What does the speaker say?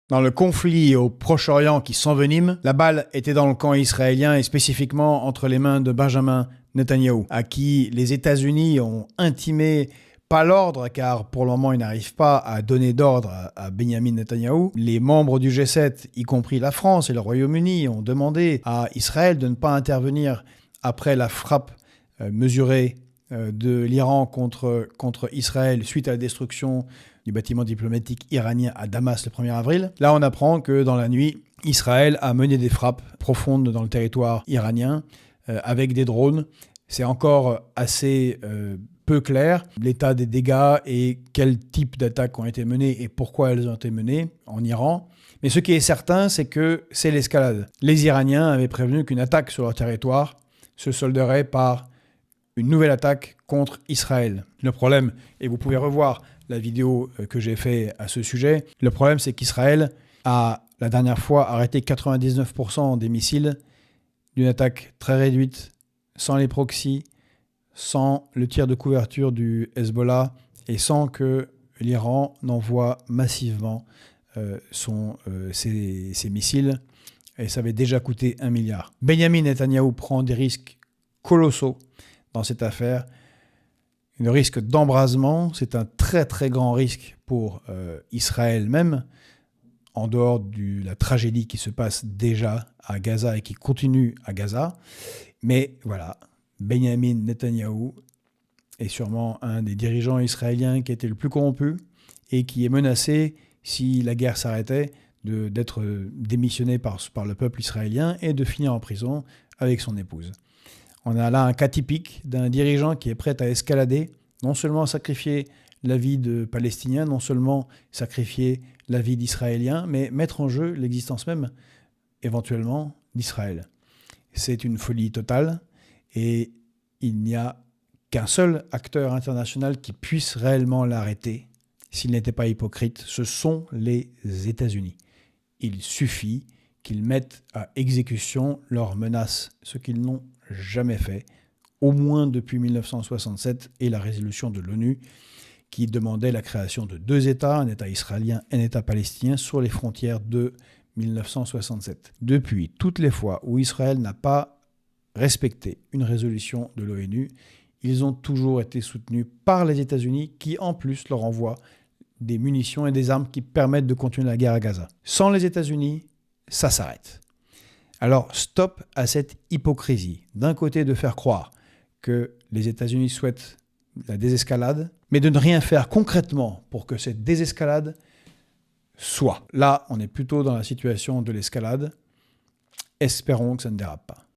Dans le conflit au Proche-Orient qui s'envenime, la balle était dans le camp israélien et spécifiquement entre les mains de Benjamin Netanyahou, à qui les États-Unis ont intimé pas l'ordre, car pour le moment ils n'arrivent pas à donner d'ordre à Benjamin Netanyahou. Les membres du G7, y compris la France et le Royaume-Uni, ont demandé à Israël de ne pas intervenir après la frappe mesurée de l'Iran contre Israël suite à la destruction du bâtiment diplomatique iranien à Damas le 1er avril. Là, on apprend que dans la nuit, Israël a mené des frappes profondes dans le territoire iranien avec des drones. C'est encore assez peu clair l'état des dégâts et quel type d'attaques ont été menées et pourquoi elles ont été menées en Iran. Mais ce qui est certain, c'est que c'est l'escalade. Les Iraniens avaient prévenu qu'une attaque sur leur territoire se solderait par une nouvelle attaque contre Israël. Le problème, et vous pouvez revoir la vidéo que j'ai faite à ce sujet, le problème c'est qu'Israël a la dernière fois arrêté 99% des missiles d'une attaque très réduite, sans les proxys, sans le tir de couverture du Hezbollah et sans que l'Iran n'envoie massivement ses missiles. Et ça avait déjà coûté 1 milliard. Benjamin Netanyahou prend des risques colossaux dans cette affaire. Le risque d'embrasement, c'est un très très grand risque pour Israël même, en dehors de la tragédie qui se passe déjà à Gaza et qui continue à Gaza. Mais voilà, Benjamin Netanyahou est sûrement un des dirigeants israéliens qui a été le plus corrompu et qui est menacé, si la guerre s'arrêtait, d'être démissionné par le peuple israélien et de finir en prison avec son épouse. On a là un cas typique d'un dirigeant qui est prêt à escalader, non seulement sacrifier la vie de Palestiniens, non seulement sacrifier la vie d'Israéliens, mais mettre en jeu l'existence même, éventuellement, d'Israël. C'est une folie totale et il n'y a qu'un seul acteur international qui puisse réellement l'arrêter, s'il n'était pas hypocrite, ce sont les États-Unis. Il suffit qu'ils mettent à exécution leurs menaces, ce qu'ils n'ont jamais fait, au moins depuis 1967 et la résolution de l'ONU qui demandait la création de 2 États, un État israélien et un État palestinien sur les frontières de 1967. Depuis, toutes les fois où Israël n'a pas respecté une résolution de l'ONU, ils ont toujours été soutenus par les États-Unis qui en plus leur envoient des munitions et des armes qui permettent de continuer la guerre à Gaza. Sans les États-Unis, ça s'arrête. Alors stop à cette hypocrisie. D'un côté de faire croire que les États-Unis souhaitent la désescalade, mais de ne rien faire concrètement pour que cette désescalade soit. Là, on est plutôt dans la situation de l'escalade. Espérons que ça ne dérape pas.